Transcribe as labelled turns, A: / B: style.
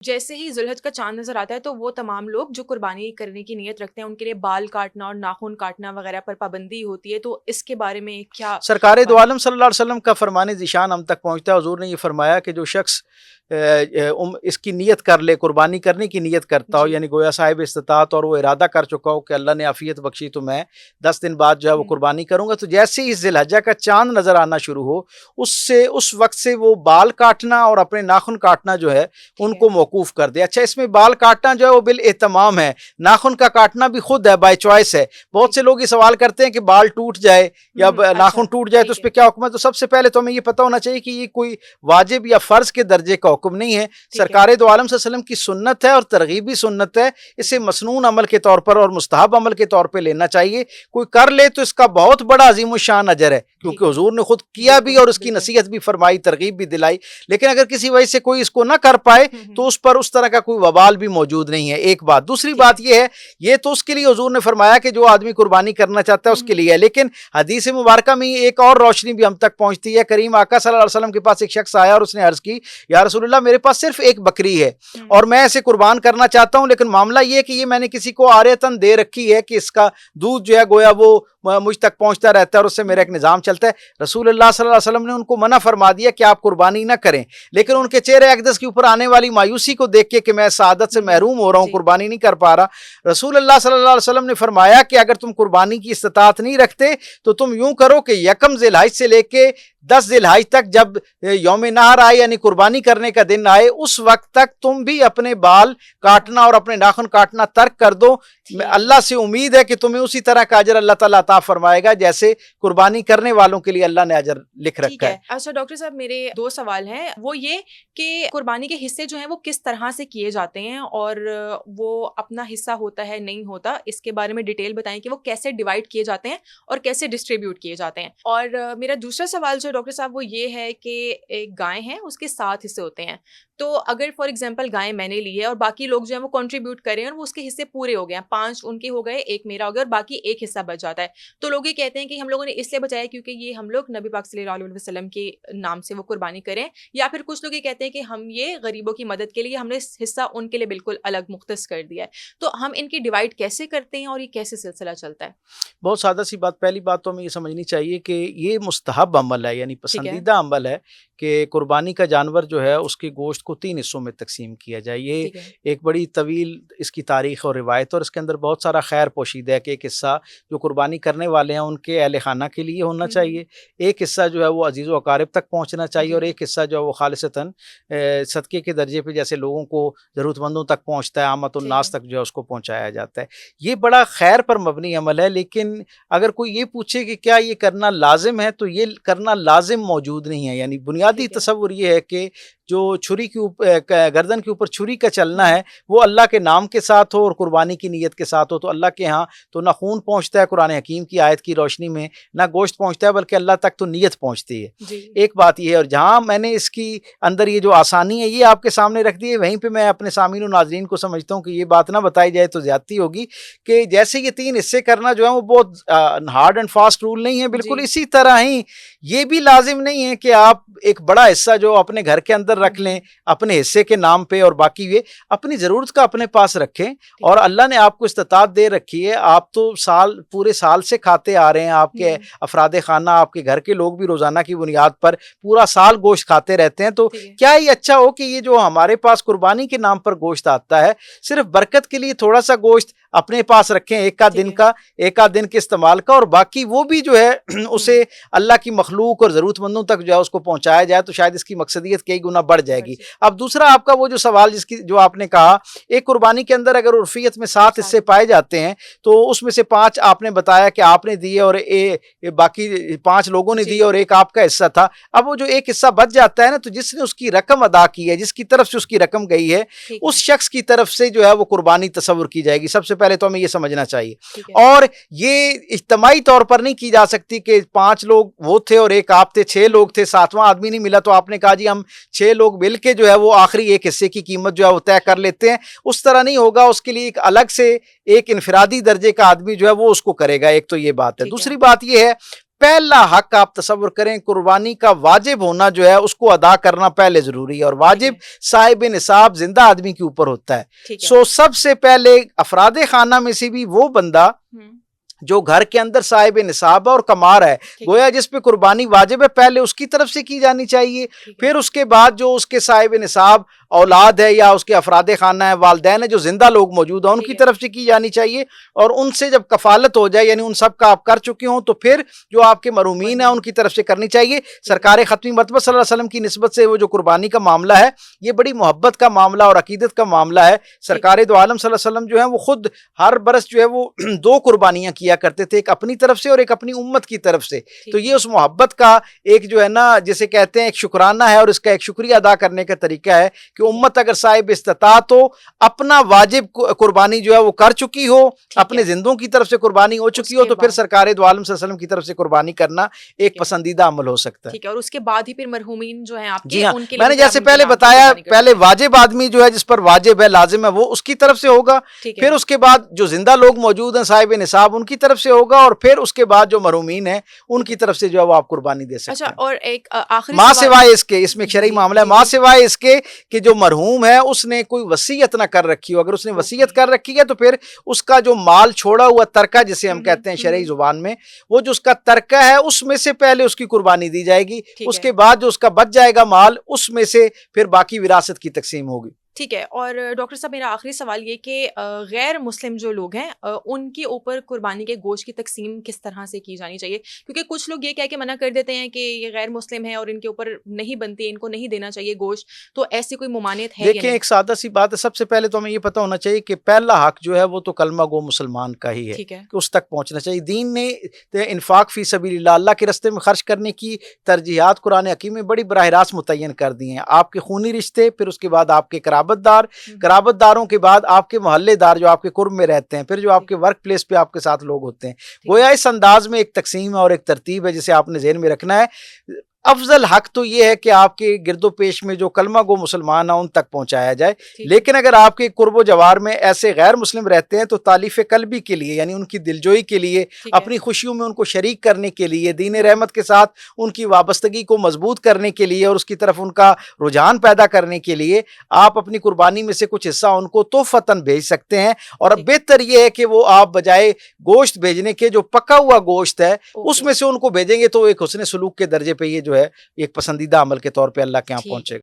A: جیسے ہی ذوالحج کا چاند نظر آتا ہے تو وہ تمام لوگ جو قربانی کرنے کی نیت رکھتے ہیں ان کے لیے بال کاٹنا اور ناخن کاٹنا وغیرہ پر پابندی ہوتی ہے، تو اس کے بارے میں کیا
B: سرکار دو عالم صلی اللہ علیہ وسلم کا فرمان ذیشان ہم تک پہنچتا ہے. حضور نے یہ فرمایا کہ جو شخص اس کی نیت کر لے، قربانی کرنے کی نیت کرتا ہو،
A: جی
B: یعنی گویا صاحب استطاعت، اور وہ ارادہ کر چکا ہو کہ اللہ نے عافیت بخشی تو میں 10 دن بعد جو ہے وہ قربانی کروں گا، تو جیسے ہی ذی الحجہ کا چاند نظر آنا شروع ہو اس وقت سے وہ بال کاٹنا اور اپنے ناخن کاٹنا جو ہے ان کو موقوف کر دے. اچھا، اس میں بال کاٹنا جو ہے وہ بالاہتمام ہے، ناخن کا کاٹنا بھی خود ہے، بائی چوائس ہے. بہت سے لوگ یہ سوال کرتے ہیں کہ بال ٹوٹ جائے یا ناخن ٹوٹ جائے تو اس پہ کیا حکم ہے. تو سب سے پہلے تو ہمیں یہ پتہ ہونا چاہیے کہ یہ کوئی واجب یا فرض کے درجے کا حکم نہیں ہے. سرکار دو عالم صلی اللہ علیہ وسلم کی سنت ہے اور ترغیبی سنت ہے. اسے مسنون عمل کے طور پر اور مستحب عمل کے طور پہ لینا چاہیے. کوئی کر لے تو اس کا بہت بڑا عظیم الشان اجر ہے، کیونکہ حضور نے خود کیا بھی اور اس کی نصیحت بھی فرمائی، ترغیب بھی دلائی. لیکن اگر کسی وجہ سے کوئی اس کو نہ کر پائے تو اس پر اس طرح کا کوئی وبال بھی موجود نہیں ہے. ایک بات. دوسری بات یہ ہے، یہ تو اس کے لیے حضور نے فرمایا کہ جو آدمی قربانی کرنا چاہتا ہے اس کے لیے ہے، لیکن حدیث مبارکہ میں ایک اور روشنی بھی ہم تک پہنچتی ہے. کریم آقا صلی اللہ علیہ وسلم کے پاس ایک شخص آیا اور اس نے عرض کی، یا رسول اللہ میرے پاس صرف ایک بکری ہے اور میں اسے قربان کرنا چاہتا ہوں، لیکن معاملہ یہ ہے کہ یہ میں نے کسی کو عاریتاً دے رکھی ہے کہ اس کا دودھ جو ہے گویا وہ مجھ تک پہنچتا رہتا ہے اور اس سے میرا ایک نظام چلتا ہے. رسول اللہ صلی اللہ علیہ وسلم نے ان کو منع فرما دیا کہ آپ قربانی نہ کریں، لیکن ان کے چہرے اقدس کے اوپر آنے والی مایوسی کو دیکھ کے کہ میں سعادت سے محروم ہو رہا ہوں، قربانی نہیں کر پا رہا، رسول اللہ صلی اللہ علیہ وسلم نے فرمایا کہ اگر تم قربانی کی استطاعت نہیں رکھتے تو تم یوں کرو کہ یکم ذی الحج سے لے کے 10 ذی الحج تک، جب یوم نحر آئے یعنی قربانی کرنے کا دن آئے، اس وقت تک تم بھی اپنے بال کاٹنا اور اپنے ناخن کاٹنا ترک کر دو. اللہ سے امید ہے کہ تمہیں اسی طرح کا اجر اللہ تعالیٰ عطا فرمائے گا جیسے قربانی کرنے والوں کے لیے اللہ نے اجر لکھ رکھا ہے.
A: اچھا ڈاکٹر صاحب، میرے 2 سوال ہیں. وہ یہ کہ قربانی کے حصے جو ہیں وہ کس طرح سے کیے جاتے ہیں اور وہ اپنا حصہ ہوتا ہے نہیں ہوتا، اس کے بارے میں ڈیٹیل بتائیں کہ وہ کیسے ڈیوائڈ کیے جاتے ہیں اور کیسے ڈسٹریبیوٹ کیے جاتے ہیں. اور میرا دوسرا سوال جو ڈاکٹر صاحب وہ یہ ہے کہ ایک گائے ہے، اس کے 7 حصے ہوتے ہیں، تو اگر فار ایگزامپل گائے میں نے لی ہے اور باقی لوگ جو ہیں وہ کنٹریبیوٹ کریں اور وہ اس کے حصے پورے ہو گئے ہیں، 5 ان کے ہو گئے، 1 میرا ہو گیا اور باقی 1 حصہ بچ جاتا ہے، تو لوگ یہ کہتے ہیں کہ ہم لوگوں نے اس لیے بچایا کیونکہ یہ ہم لوگ نبی پاک صلی اللہ علیہ وسلم کے نام سے وہ قربانی کریں، یا پھر کچھ لوگ یہ کہتے ہیں کہ ہم یہ غریبوں کی مدد کے لیے ہم نے حصہ ان کے لیے بالکل الگ مختص کر دیا ہے. تو ہم ان کی ڈیوائڈ کیسے کرتے ہیں اور یہ کیسے سلسلہ چلتا ہے؟
B: بہت سادہ سی بات. پہلی بات تو ہمیں یہ سمجھنی چاہیے کہ یہ مستحب عمل ہے، یعنی پسندیدہ عمل ہے کہ قربانی کا جانور جو ہے اس کے گوشت کو 3 حصوں میں تقسیم کیا جائے. یہ ایک بڑی طویل اس کی تاریخ اور روایت، اور اس کے اندر بہت سارا خیر پوشیدہ ہے کہ ایک حصہ جو قربانی کرنے والے ہیں ان کے اہل خانہ کے لیے ہونا چاہیے، ایک حصہ جو ہے وہ عزیز و اقارب تک پہنچنا چاہیے، اور ایک حصہ جو ہے وہ خالصتاً صدقے کے درجے پہ جیسے لوگوں کو ضرورت مندوں تک پہنچتا ہے، عامت الناس تک جو ہے اس کو پہنچایا جاتا ہے. یہ بڑا خیر پر مبنی عمل ہے. لیکن اگر کوئی یہ پوچھے کہ کیا یہ کرنا لازم ہے، تو یہ کرنا لازم موجود نہیں ہے. یعنی بنیادی تصور یہ ہے کہ جو چھری کے گردن کے اوپر چھری کا چلنا ہے وہ اللہ کے نام کے ساتھ ہو اور قربانی کی نیت کے ساتھ ہو، تو اللہ کے ہاں تو نہ خون پہنچتا ہے قرآن حکیم کی آیت کی روشنی میں، نہ گوشت پہنچتا ہے، بلکہ اللہ تک تو نیت پہنچتی ہے. ایک بات یہ ہے. اور جہاں میں نے اس کی اندر یہ جو آسانی ہے یہ آپ کے سامنے رکھ دی ہے، وہیں پہ میں اپنے سامعین و ناظرین کو سمجھتا ہوں کہ یہ بات نہ بتائی جائے تو زیادتی ہوگی کہ جیسے یہ 3 حصے کرنا جو ہے وہ بہت ہارڈ اینڈ فاسٹ رول نہیں ہے. بالکل اسی طرح ہی یہ بھی لازم نہیں ہے کہ آپ ایک بڑا حصہ جو اپنے گھر کے اندر رکھ لیں اپنے حصے کے نام پہ، اور باقی یہ اپنی ضرورت کا اپنے پاس رکھیں. اور اللہ نے آپ کو استطاعت دے رکھی ہے، آپ تو پورے سال سے کھاتے آ رہے ہیں، آپ کے افراد خانہ، آپ کے گھر کے لوگ بھی روزانہ کی بنیاد پر پورا سال گوشت کھاتے رہتے ہیں. تو کیا یہ اچھا ہو کہ یہ جو ہمارے پاس قربانی کے نام پر گوشت آتا ہے صرف برکت کے لیے تھوڑا سا گوشت اپنے پاس رکھیں، ایک آدھ دن کے استعمال کا، اور باقی وہ بھی جو ہے اسے اللہ کی مخلوق اور ضرورت مندوں تک جو ہے اس کو پہنچایا جائے، تو شاید اس کی مقصدیت کئی گنا بڑھ جائے گی. اب دوسرا آپ کا وہ جو سوال جو آپ نے کہا، ایک قربانی کے اندر اگر عرفیت میں 7 حصے پائے جاتے ہیں تو اس میں سے 5 آپ نے بتایا کہ آپ نے دیے اور باقی 5 لوگوں نے دیے اور ایک آپ کا حصہ تھا. اب وہ جو ایک حصہ بچ جاتا ہے نا، تو جس نے اس کی رقم ادا کی ہے، جس کی طرف سے اس کی رقم گئی ہے، اس شخص کی طرف سے جو ہے وہ قربانی تصور کی جائے گی. سب سے پہلے تو ہمیں یہ سمجھنا چاہیے. اور یہ اجتماعی طور پر نہیں کی جا سکتی کہ 5 لوگ وہ تھے اور ایک آپ تھے، 6 لوگ تھے، 7واں آدمی نہیں ملا تو آپ نے کہا جی ہم 6 لوگ مل کے جو ہے وہ آخری ایک حصے کی قیمت جو ہے وہ طے کر لیتے ہیں. اس طرح نہیں ہوگا. اس کے لیے ایک الگ سے ایک انفرادی درجے کا آدمی جو ہے وہ اس کو کرے گا. ایک تو یہ بات ہے. دوسری بات یہ ہے پہلا حق آپ تصور کریں قربانی کا واجب ہونا جو ہے اس کو ادا کرنا پہلے ضروری ہے، اور واجب صاحب نصاب زندہ آدمی کے اوپر ہوتا ہے۔ سو سب سے پہلے افراد خانہ میں سے بھی وہ بندہ جو گھر کے اندر صاحب نصاب اور کمار ہے، گویا جس پہ قربانی واجب ہے، پہلے اس کی طرف سے کی جانی چاہیے، پھر اس کے بعد جو اس کے صاحب نصاب اولاد ہے یا اس کے افراد خانہ ہے، والدین ہے جو زندہ لوگ موجود ہیں، ان کی طرف سے کی جانی چاہیے، اور ان سے جب کفالت ہو جائے یعنی ان سب کا آپ کر چکے ہوں تو پھر جو آپ کے مرحومین ہیں ان کی طرف سے کرنی چاہیے۔ سرکار ختمی مرتبہ صلی اللہ علیہ وسلم کی نسبت سے وہ جو قربانی کا معاملہ ہے یہ بڑی محبت کا معاملہ اور عقیدت کا معاملہ ہے۔ سرکار دو عالم صلی اللہ علیہ وسلم جو ہیں وہ خود ہر برس جو ہے وہ 2 قربانیاں کیا کرتے تھے، ایک اپنی طرف سے اور ایک اپنی امت کی طرف سے، تو یہ اس محبت کا ایک جو ہے نا جسے کہتے ہیں ایک شکرانہ ہے، اور اس کا ایک شکریہ ادا کرنے کا طریقہ ہے کہ امت اگر صاحب استطاعت ہو، اپنا واجب قربانی جو ہے وہ کر چکی ہو، اپنے زندوں کی طرف سے قربانی ہو چکی ہو، تو پھر سرکار دو عالم صلی اللہ علیہ وسلم کی طرف سے قربانی کرنا ایک پسندیدہ عمل ہو سکتا ہے۔
A: ٹھیک ہے، اور اس کے بعد ہی پھر مرحومین جو ہیں آپ کے،
B: جی ہاں،
A: ان کے
B: میں نے جیسے پہلے بتایا پہلے واجب آدمی جو ہے جس پر واجب ہے لازم ہے وہ اس کی طرف سے ہوگا، پھر اس کے بعد جو زندہ لوگ موجود ہیں صاحب نصاب ان کی طرف سے ہوگا، اور پھر اس کے بعد جو مرحومین ہیں ان کی طرف سے جو ہے وہ آپ قربانی دے سکتے ہیں۔
A: اور ایک آخری
B: ماں سوائے اس کے، اس میں ایک شرعی معاملہ ہے، ماں سوائے اس کے کہ جو مرحوم ہے اس نے کوئی وصیت نہ کر رکھی ہو، اگر اس نے وصیت کر رکھی ہے تو پھر اس کا جو مال چھوڑا ہوا ترکہ جسے ہم کہتے ہیں شرعی زبان میں، وہ جو اس کا ترکہ ہے اس میں سے پہلے اس کی قربانی دی جائے گی، اس کے بعد جو اس کا بچ جائے گا مال اس میں سے پھر باقی وراثت کی تقسیم ہوگی۔
A: ٹھیک ہے، اور ڈاکٹر صاحب میرا آخری سوال یہ کہ غیر مسلم جو لوگ ہیں ان کے اوپر قربانی کے گوشت کی تقسیم کس طرح سے کی جانی چاہیے؟ کیونکہ کچھ لوگ یہ کہہ کے منع کر دیتے ہیں کہ یہ غیر مسلم ہے اور ان کے اوپر نہیں بنتی، ان کو نہیں دینا چاہیے گوشت، تو ایسی کوئی ممانعت ہے؟
B: دیکھیں ایک سادہ سی بات ہے، سب سے پہلے تو ہمیں یہ پتہ ہونا چاہیے کہ پہلا حق جو ہے وہ تو کلمہ گو مسلمان کا ہی ہے کہ اس تک پہنچنا چاہیے۔ دین نے انفاق فی سبیل اللہ، اللہ کے راستے میں خرچ کرنے کی ترجیحات قرآن حکیم میں بڑی براہ راست متعین کر دی ہیں۔ آپ کے خونی رشتے، پھر اس کے بعد آپ کے قرابت دار، قرابت داروں کے بعد آپ کے محلے دار جو آپ کے قرب میں رہتے ہیں، پھر جو آپ کے ورک پلیس پہ آپ کے ساتھ لوگ ہوتے ہیں، گویا اس انداز میں ایک تقسیم ہے اور ایک ترتیب ہے جسے آپ نے ذہن میں رکھنا ہے۔ افضل حق تو یہ ہے کہ آپ کے گرد و پیش میں جو کلمہ گو مسلمان ہیں ان تک پہنچایا جائے، لیکن اگر آپ کے قرب و جوار میں ایسے غیر مسلم رہتے ہیں تو تالیف قلبی کے لیے یعنی ان کی دلجوئی کے لیے، اپنی خوشیوں میں ان کو شریک کرنے کے لیے، دین رحمت کے ساتھ ان کی وابستگی کو مضبوط کرنے کے لیے اور اس کی طرف ان کا رجحان پیدا کرنے کے لیے آپ اپنی قربانی میں سے کچھ حصہ ان کو تحفتاً بھیج سکتے ہیں، اور اب بہتر یہ ہے کہ وہ آپ بجائے گوشت بھیجنے کے جو پکا ہوا گوشت ہے اس میں سے ان کو بھیجیں گے تو ایک حسن سلوک کے درجے پہ یہ جو ہے ایک پسندیدہ عمل کے طور پہ اللہ کے ہاں پہنچے گا۔